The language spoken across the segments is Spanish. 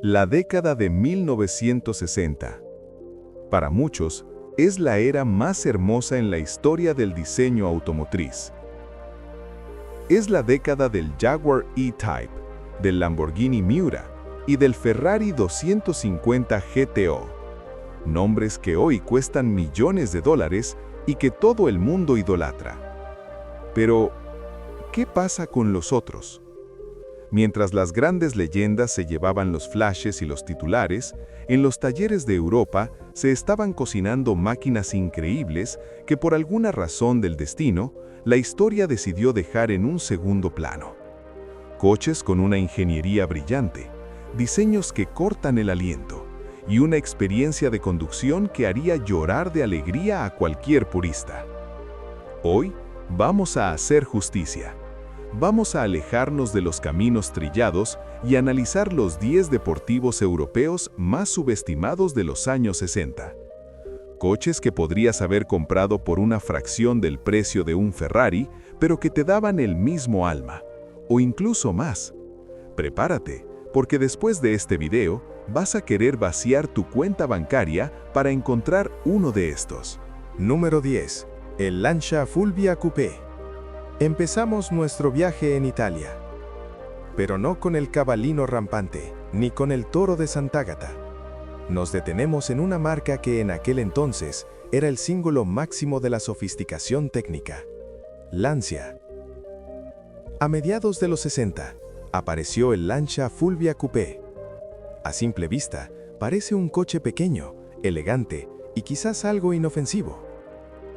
La década de 1960. Para muchos, es la era más hermosa en la historia del diseño automotriz. Es la década del Jaguar E-Type, del Lamborghini Miura y del Ferrari 250 GTO. Nombres que hoy cuestan millones de dólares y que todo el mundo idolatra. Pero, ¿qué pasa con los otros? Mientras las grandes leyendas se llevaban los flashes y los titulares, en los talleres de Europa se estaban cocinando máquinas increíbles que por alguna razón del destino, la historia decidió dejar en un segundo plano. Coches con una ingeniería brillante, diseños que cortan el aliento y una experiencia de conducción que haría llorar de alegría a cualquier purista. Hoy vamos a hacer justicia. Vamos a alejarnos de los caminos trillados y analizar los 10 deportivos europeos más subestimados de los años 60. Coches que podrías haber comprado por una fracción del precio de un Ferrari, pero que te daban el mismo alma, o incluso más. Prepárate, porque después de este video vas a querer vaciar tu cuenta bancaria para encontrar uno de estos. Número 10. El Lancia Fulvia Coupé. Empezamos nuestro viaje en Italia, pero no con el cabalino rampante, ni con el toro de Sant'Agata. Nos detenemos en una marca que en aquel entonces era el símbolo máximo de la sofisticación técnica: Lancia. A mediados de los 60, apareció el Lancia Fulvia Coupé. A simple vista, parece un coche pequeño, elegante y quizás algo inofensivo.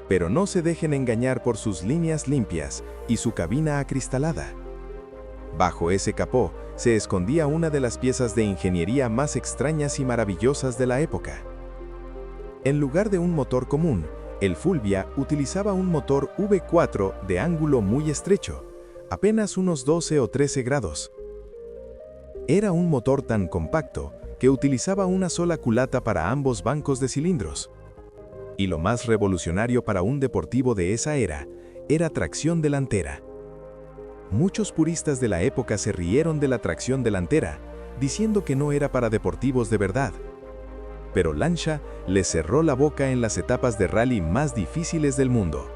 Pero no se dejen engañar por sus líneas limpias y su cabina acristalada. Bajo ese capó se escondía una de las piezas de ingeniería más extrañas y maravillosas de la época. En lugar de un motor común, el Fulvia utilizaba un motor V4 de ángulo muy estrecho, apenas unos 12 o 13 grados. Era un motor tan compacto que utilizaba una sola culata para ambos bancos de cilindros. Y lo más revolucionario para un deportivo de esa era tracción delantera. Muchos puristas de la época se rieron de la tracción delantera, diciendo que no era para deportivos de verdad. Pero Lancia le cerró la boca en las etapas de rally más difíciles del mundo.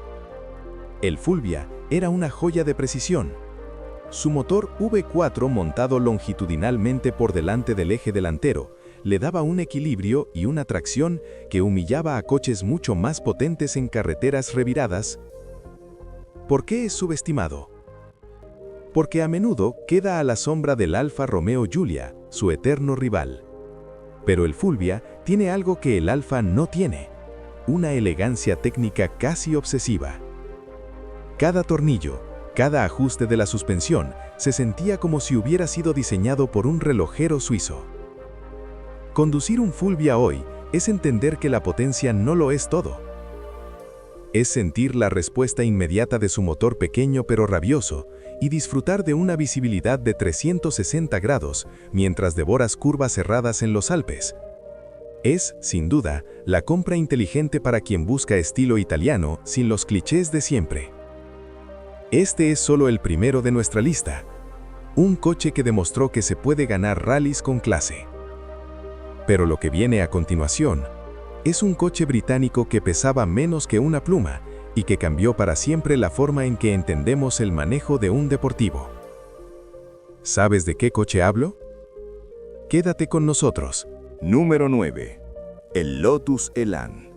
El Fulvia era una joya de precisión. Su motor V4 montado longitudinalmente por delante del eje delantero le daba un equilibrio y una tracción que humillaba a coches mucho más potentes en carreteras reviradas. ¿Por qué es subestimado? Porque a menudo queda a la sombra del Alfa Romeo Giulia, su eterno rival. Pero el Fulvia tiene algo que el Alfa no tiene: una elegancia técnica casi obsesiva. Cada tornillo, cada ajuste de la suspensión se sentía como si hubiera sido diseñado por un relojero suizo. Conducir un Fulvia hoy es entender que la potencia no lo es todo. Es sentir la respuesta inmediata de su motor pequeño pero rabioso y disfrutar de una visibilidad de 360 grados mientras devoras curvas cerradas en los Alpes. Es, sin duda, la compra inteligente para quien busca estilo italiano sin los clichés de siempre. Este es solo el primero de nuestra lista. Un coche que demostró que se puede ganar rallies con clase. Pero lo que viene a continuación es un coche británico que pesaba menos que una pluma y que cambió para siempre la forma en que entendemos el manejo de un deportivo. ¿Sabes de qué coche hablo? Quédate con nosotros. Número 9. El Lotus Elan.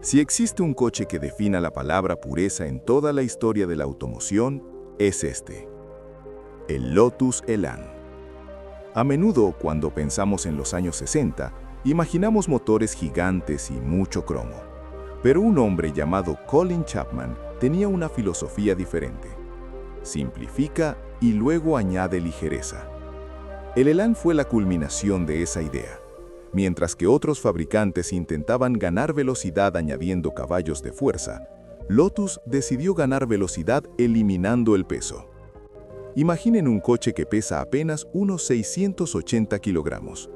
Si existe un coche que defina la palabra pureza en toda la historia de la automoción, es este: el Lotus Elan. A menudo, cuando pensamos en los años 60, imaginamos motores gigantes y mucho cromo. Pero un hombre llamado Colin Chapman tenía una filosofía diferente. Simplifica y luego añade ligereza. El Elan fue la culminación de esa idea. Mientras que otros fabricantes intentaban ganar velocidad añadiendo caballos de fuerza, Lotus decidió ganar velocidad eliminando el peso. Imaginen un coche que pesa apenas unos 680 kilogramos.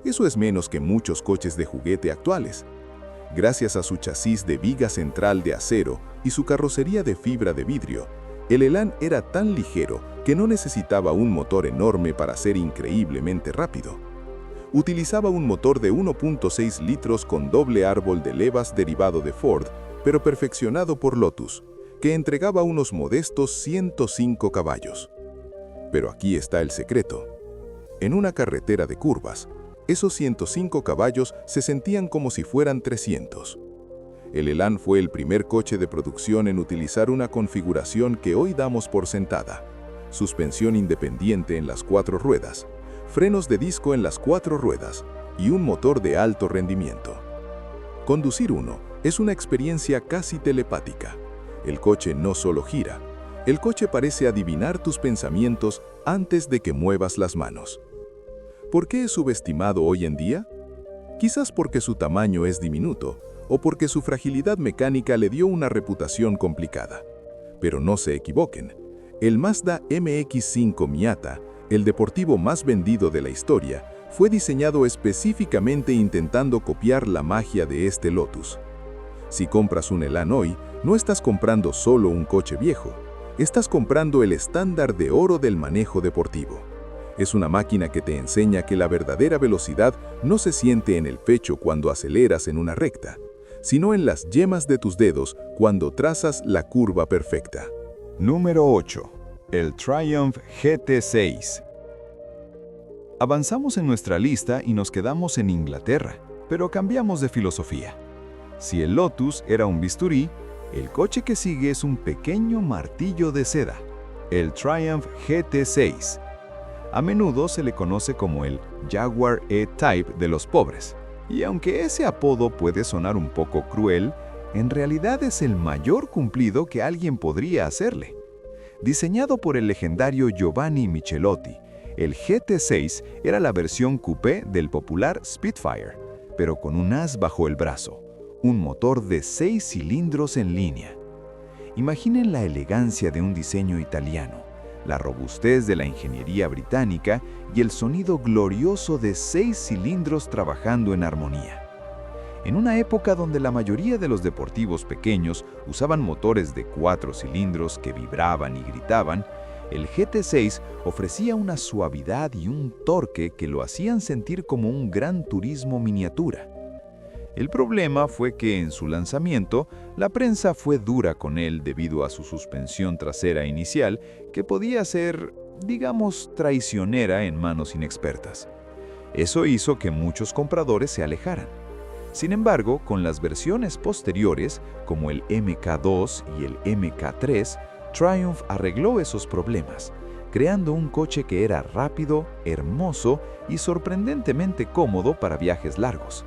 Eso es menos que muchos coches de juguete actuales. Gracias a su chasis de viga central de acero y su carrocería de fibra de vidrio, el Elan era tan ligero que no necesitaba un motor enorme para ser increíblemente rápido. Utilizaba un motor de 1.6 litros con doble árbol de levas derivado de Ford, pero perfeccionado por Lotus, que entregaba unos modestos 105 caballos. Pero aquí está el secreto. En una carretera de curvas, esos 105 caballos se sentían como si fueran 300. El Elan fue el primer coche de producción en utilizar una configuración que hoy damos por sentada: suspensión independiente en las 4 ruedas, frenos de disco en las 4 ruedas y un motor de alto rendimiento. Conducir uno es una experiencia casi telepática. El coche no solo gira, el coche parece adivinar tus pensamientos antes de que muevas las manos. ¿Por qué es subestimado hoy en día? Quizás porque su tamaño es diminuto o porque su fragilidad mecánica le dio una reputación complicada. Pero no se equivoquen, el Mazda MX-5 Miata, el deportivo más vendido de la historia, fue diseñado específicamente intentando copiar la magia de este Lotus. Si compras un Elan hoy, no estás comprando solo un coche viejo, estás comprando el estándar de oro del manejo deportivo. Es una máquina que te enseña que la verdadera velocidad no se siente en el pecho cuando aceleras en una recta, sino en las yemas de tus dedos cuando trazas la curva perfecta. Número 8. El Triumph GT6. Avanzamos en nuestra lista y nos quedamos en Inglaterra, pero cambiamos de filosofía. Si el Lotus era un bisturí, el coche que sigue es un pequeño martillo de seda, el Triumph GT6. A menudo se le conoce como el Jaguar E-Type de los pobres, y aunque ese apodo puede sonar un poco cruel, en realidad es el mayor cumplido que alguien podría hacerle. Diseñado por el legendario Giovanni Michelotti, el GT6 era la versión coupé del popular Spitfire, pero con un as bajo el brazo, un motor de 6 cilindros en línea. Imaginen la elegancia de un diseño italiano, la robustez de la ingeniería británica y el sonido glorioso de 6 cilindros trabajando en armonía. En una época donde la mayoría de los deportivos pequeños usaban motores de 4 cilindros que vibraban y gritaban, el GT6 ofrecía una suavidad y un torque que lo hacían sentir como un gran turismo miniatura. El problema fue que en su lanzamiento, la prensa fue dura con él debido a su suspensión trasera inicial, que podía ser, digamos, traicionera en manos inexpertas. Eso hizo que muchos compradores se alejaran. Sin embargo, con las versiones posteriores, como el MK2 y el MK3, Triumph arregló esos problemas, creando un coche que era rápido, hermoso y sorprendentemente cómodo para viajes largos.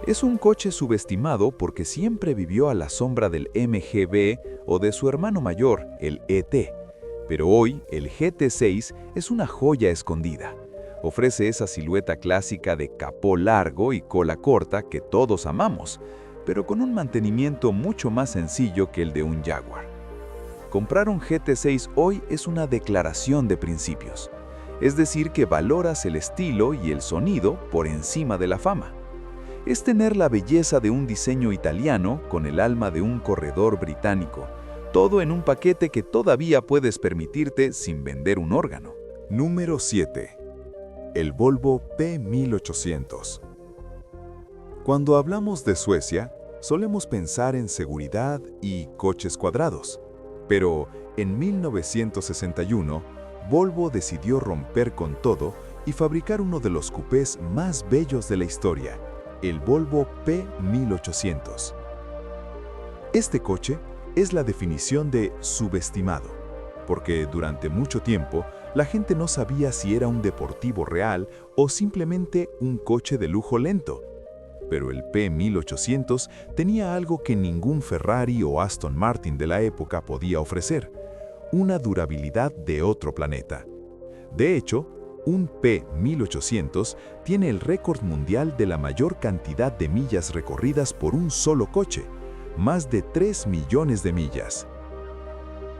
Es un coche subestimado porque siempre vivió a la sombra del MGB o de su hermano mayor, el ET. Pero hoy, el GT6 es una joya escondida. Ofrece esa silueta clásica de capó largo y cola corta que todos amamos, pero con un mantenimiento mucho más sencillo que el de un Jaguar. Comprar un GT6 hoy es una declaración de principios. Es decir, que valoras el estilo y el sonido por encima de la fama. Es tener la belleza de un diseño italiano con el alma de un corredor británico, todo en un paquete que todavía puedes permitirte sin vender un órgano. Número 7. El Volvo P1800. Cuando hablamos de Suecia, solemos pensar en seguridad y coches cuadrados. Pero en 1961, Volvo decidió romper con todo y fabricar uno de los cupés más bellos de la historia, el Volvo P1800. Este coche es la definición de subestimado, porque durante mucho tiempo la gente no sabía si era un deportivo real o simplemente un coche de lujo lento. Pero el P1800 tenía algo que ningún Ferrari o Aston Martin de la época podía ofrecer: una durabilidad de otro planeta. De hecho, un P1800 tiene el récord mundial de la mayor cantidad de millas recorridas por un solo coche, más de 3 millones de millas.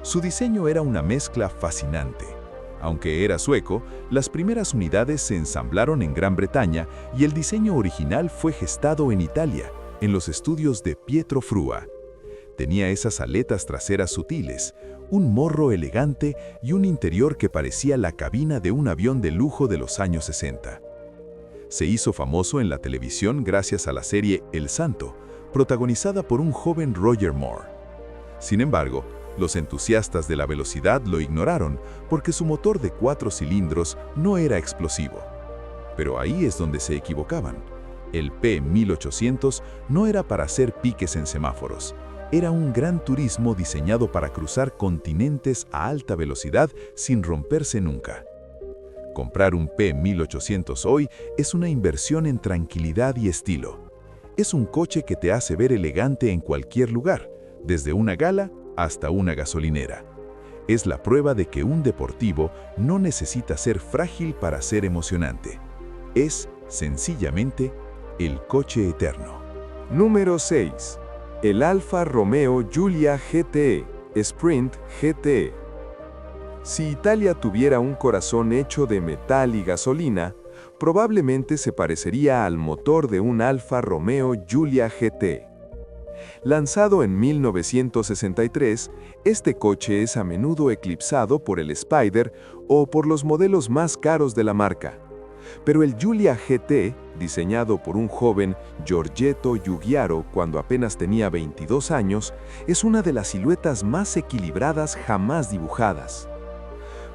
Su diseño era una mezcla fascinante. Aunque era sueco, las primeras unidades se ensamblaron en Gran Bretaña y el diseño original fue gestado en Italia, en los estudios de Pietro Frua. Tenía esas aletas traseras sutiles, un morro elegante y un interior que parecía la cabina de un avión de lujo de los años 60. Se hizo famoso en la televisión gracias a la serie El Santo, protagonizada por un joven Roger Moore. Sin embargo, los entusiastas de la velocidad lo ignoraron porque su motor de 4 cilindros no era explosivo. Pero ahí es donde se equivocaban. El P1800 no era para hacer piques en semáforos. Era un gran turismo diseñado para cruzar continentes a alta velocidad sin romperse nunca. Comprar un P1800 hoy es una inversión en tranquilidad y estilo. Es un coche que te hace ver elegante en cualquier lugar, desde una gala hasta una gasolinera. Es la prueba de que un deportivo no necesita ser frágil para ser emocionante. Es, sencillamente, el coche eterno. Número 6. El Alfa Romeo Giulia GTE, Sprint GTE. Si Italia tuviera un corazón hecho de metal y gasolina, probablemente se parecería al motor de un Alfa Romeo Giulia GT. Lanzado en 1963, este coche es a menudo eclipsado por el Spider o por los modelos más caros de la marca. Pero el Giulia GT, diseñado por un joven Giorgetto Giugiaro cuando apenas tenía 22 años, es una de las siluetas más equilibradas jamás dibujadas.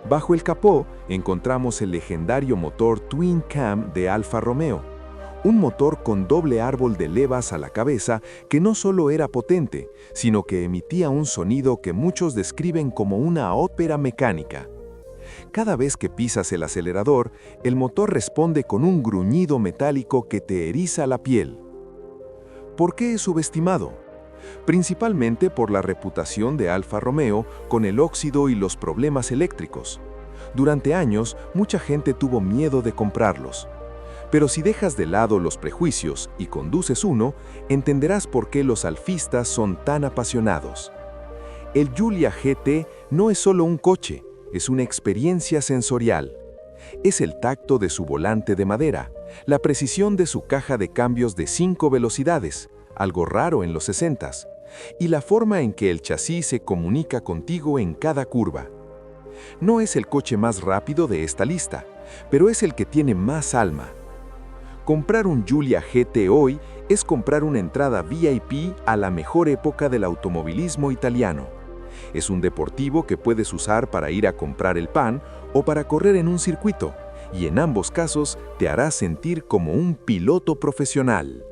Bajo el capó encontramos el legendario motor Twin Cam de Alfa Romeo, un motor con doble árbol de levas a la cabeza que no solo era potente, sino que emitía un sonido que muchos describen como una ópera mecánica. Cada vez que pisas el acelerador, el motor responde con un gruñido metálico que te eriza la piel. ¿Por qué es subestimado? Principalmente por la reputación de Alfa Romeo con el óxido y los problemas eléctricos. Durante años, mucha gente tuvo miedo de comprarlos. Pero si dejas de lado los prejuicios y conduces uno, entenderás por qué los alfistas son tan apasionados. El Giulia GT no es solo un coche, es una experiencia sensorial. Es el tacto de su volante de madera, la precisión de su caja de cambios de 5 velocidades, algo raro en los 60s, y la forma en que el chasis se comunica contigo en cada curva. No es el coche más rápido de esta lista, pero es el que tiene más alma. Comprar un Giulia GT hoy es comprar una entrada VIP a la mejor época del automovilismo italiano. Es un deportivo que puedes usar para ir a comprar el pan o para correr en un circuito, y en ambos casos te hará sentir como un piloto profesional.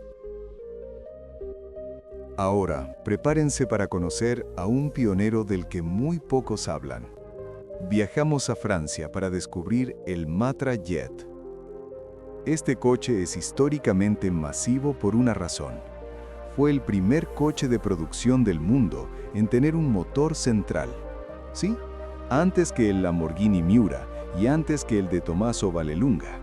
Ahora, prepárense para conocer a un pionero del que muy pocos hablan. Viajamos a Francia para descubrir el Matra Jet. Este coche es históricamente masivo por una razón. Fue el primer coche de producción del mundo en tener un motor central. Sí, antes que el Lamborghini Miura y antes que el de Tommaso Vallelunga.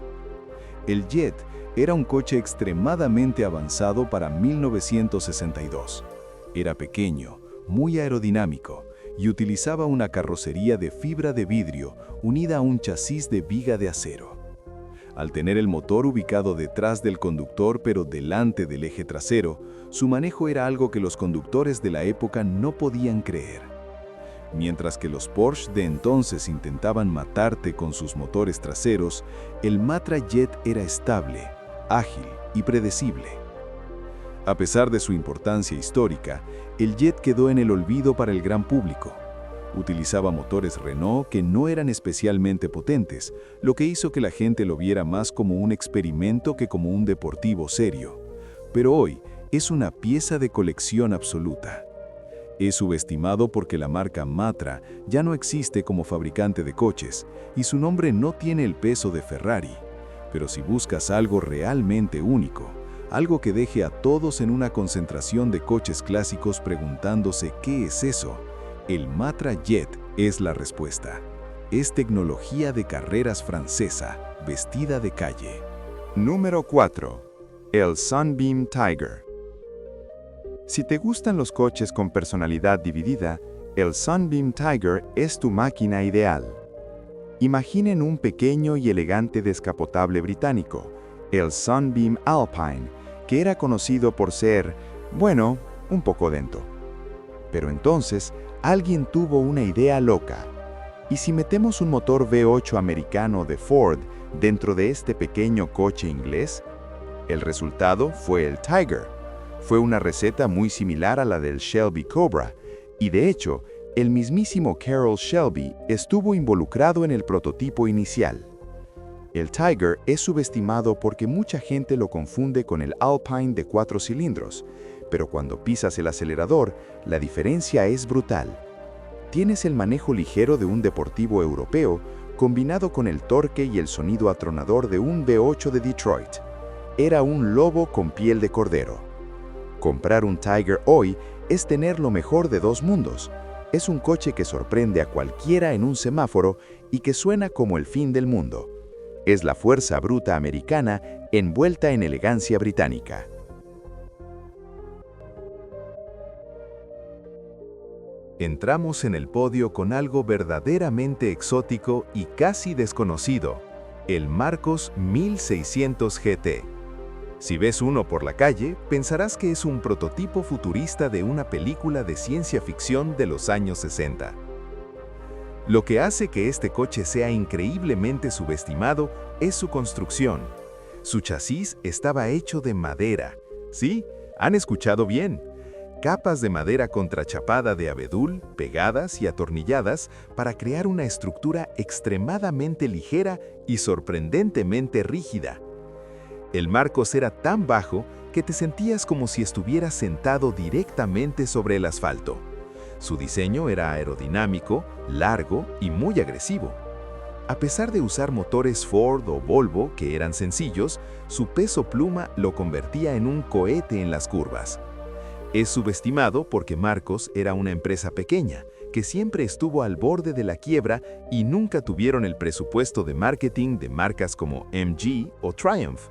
El Jet era un coche extremadamente avanzado para 1962. Era pequeño, muy aerodinámico y utilizaba una carrocería de fibra de vidrio unida a un chasis de viga de acero. Al tener el motor ubicado detrás del conductor pero delante del eje trasero, su manejo era algo que los conductores de la época no podían creer. Mientras que los Porsche de entonces intentaban matarte con sus motores traseros, el Matra Jet era estable, ágil y predecible. A pesar de su importancia histórica, el Jet quedó en el olvido para el gran público. Utilizaba motores Renault que no eran especialmente potentes, lo que hizo que la gente lo viera más como un experimento que como un deportivo serio. Pero hoy es una pieza de colección absoluta. Es subestimado porque la marca Matra ya no existe como fabricante de coches y su nombre no tiene el peso de Ferrari. Pero si buscas algo realmente único, algo que deje a todos en una concentración de coches clásicos preguntándose ¿qué es eso?, el Matra Jet es la respuesta. Es tecnología de carreras francesa, vestida de calle. Número 4. El Sunbeam Tiger. Si te gustan los coches con personalidad dividida, el Sunbeam Tiger es tu máquina ideal. Imaginen un pequeño y elegante descapotable británico, el Sunbeam Alpine, que era conocido por ser, bueno, un poco lento. Pero entonces, alguien tuvo una idea loca. ¿Y si metemos un motor V8 americano de Ford dentro de este pequeño coche inglés? El resultado fue el Tiger. Fue una receta muy similar a la del Shelby Cobra, y de hecho, el mismísimo Carroll Shelby estuvo involucrado en el prototipo inicial. El Tiger es subestimado porque mucha gente lo confunde con el Alpine de 4 cilindros, pero cuando pisas el acelerador, la diferencia es brutal. Tienes el manejo ligero de un deportivo europeo, combinado con el torque y el sonido atronador de un V8 de Detroit. Era un lobo con piel de cordero. Comprar un Tiger hoy es tener lo mejor de dos mundos. Es un coche que sorprende a cualquiera en un semáforo y que suena como el fin del mundo. Es la fuerza bruta americana envuelta en elegancia británica. Entramos en el podio con algo verdaderamente exótico y casi desconocido, el Marcos 1600 GT. Si ves uno por la calle, pensarás que es un prototipo futurista de una película de ciencia ficción de los años 60. Lo que hace que este coche sea increíblemente subestimado es su construcción. Su chasis estaba hecho de madera. Sí, han escuchado bien. Capas de madera contrachapada de abedul, pegadas y atornilladas para crear una estructura extremadamente ligera y sorprendentemente rígida. El Marcos era tan bajo que te sentías como si estuvieras sentado directamente sobre el asfalto. Su diseño era aerodinámico, largo y muy agresivo. A pesar de usar motores Ford o Volvo que eran sencillos, su peso pluma lo convertía en un cohete en las curvas. Es subestimado porque Marcos era una empresa pequeña, que siempre estuvo al borde de la quiebra y nunca tuvieron el presupuesto de marketing de marcas como MG o Triumph.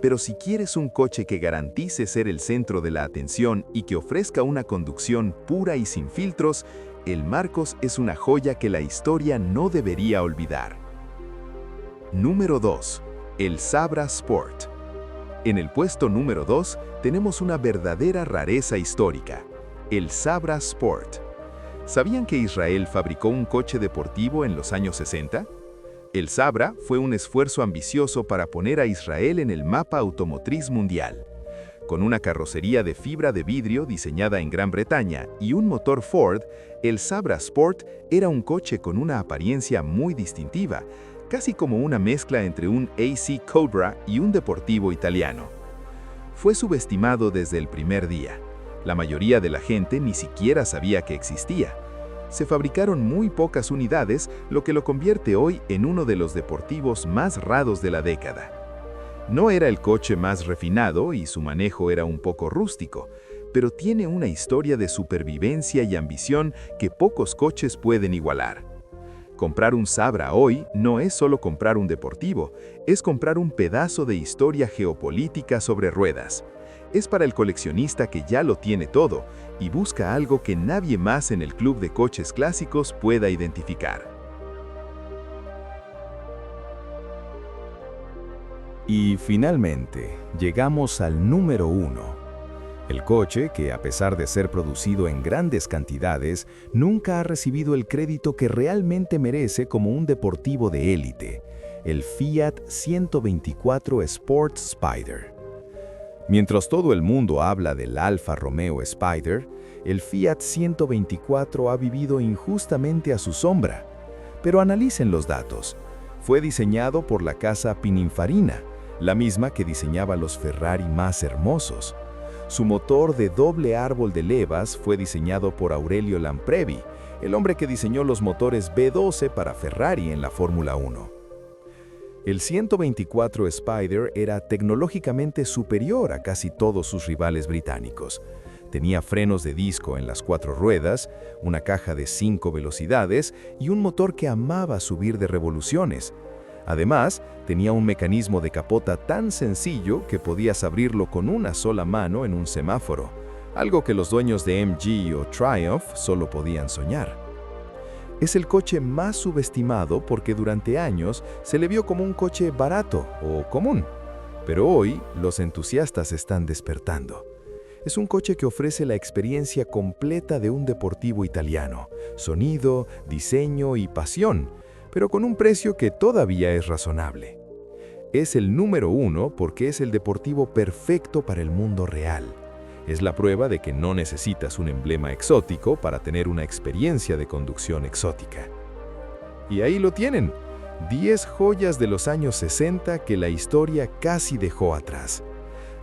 Pero si quieres un coche que garantice ser el centro de la atención y que ofrezca una conducción pura y sin filtros, el Marcos es una joya que la historia no debería olvidar. Número 2. El Sabra Sport. En el puesto número 2 tenemos una verdadera rareza histórica, el Sabra Sport. ¿Sabían que Israel fabricó un coche deportivo en los años 60? El Sabra fue un esfuerzo ambicioso para poner a Israel en el mapa automotriz mundial. Con una carrocería de fibra de vidrio diseñada en Gran Bretaña y un motor Ford, el Sabra Sport era un coche con una apariencia muy distintiva, casi como una mezcla entre un AC Cobra y un deportivo italiano. Fue subestimado desde el primer día. La mayoría de la gente ni siquiera sabía que existía. Se fabricaron muy pocas unidades, lo que lo convierte hoy en uno de los deportivos más raros de la década. No era el coche más refinado y su manejo era un poco rústico, pero tiene una historia de supervivencia y ambición que pocos coches pueden igualar. Comprar un Sabra hoy no es solo comprar un deportivo, es comprar un pedazo de historia geopolítica sobre ruedas. Es para el coleccionista que ya lo tiene todo y busca algo que nadie más en el club de coches clásicos pueda identificar. Y finalmente, llegamos al número 1. El coche que, a pesar de ser producido en grandes cantidades, nunca ha recibido el crédito que realmente merece como un deportivo de élite, el Fiat 124 Sport Spider. Mientras todo el mundo habla del Alfa Romeo Spider, el Fiat 124 ha vivido injustamente a su sombra. Pero analicen los datos. Fue diseñado por la casa Pininfarina, la misma que diseñaba los Ferrari más hermosos. Su motor de doble árbol de levas fue diseñado por Aurelio Lamprevi, el hombre que diseñó los motores V12 para Ferrari en la Fórmula 1. El 124 Spider era tecnológicamente superior a casi todos sus rivales británicos. Tenía frenos de disco en las 4 ruedas, una caja de 5 velocidades y un motor que amaba subir de revoluciones. Además, tenía un mecanismo de capota tan sencillo que podías abrirlo con una sola mano en un semáforo, algo que los dueños de MG o Triumph solo podían soñar. Es el coche más subestimado porque durante años se le vio como un coche barato o común, pero hoy los entusiastas están despertando. Es un coche que ofrece la experiencia completa de un deportivo italiano, sonido, diseño y pasión, pero con un precio que todavía es razonable. Es el número 1 porque es el deportivo perfecto para el mundo real. Es la prueba de que no necesitas un emblema exótico para tener una experiencia de conducción exótica. Y ahí lo tienen, 10 joyas de los años 60 que la historia casi dejó atrás.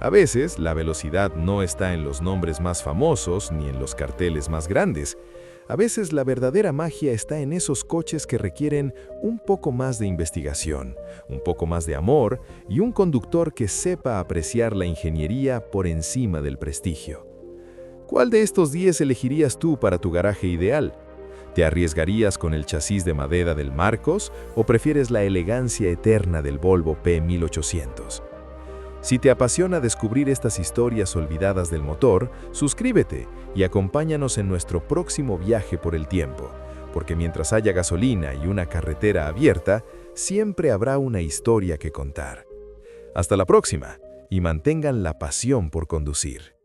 A veces, la velocidad no está en los nombres más famosos ni en los carteles más grandes. A veces, la verdadera magia está en esos coches que requieren un poco más de investigación, un poco más de amor y un conductor que sepa apreciar la ingeniería por encima del prestigio. ¿Cuál de estos 10 elegirías tú para tu garaje ideal? ¿Te arriesgarías con el chasis de madera del Marcos o prefieres la elegancia eterna del Volvo P1800? Si te apasiona descubrir estas historias olvidadas del motor, suscríbete y acompáñanos en nuestro próximo viaje por el tiempo, porque mientras haya gasolina y una carretera abierta, siempre habrá una historia que contar. Hasta la próxima, y mantengan la pasión por conducir.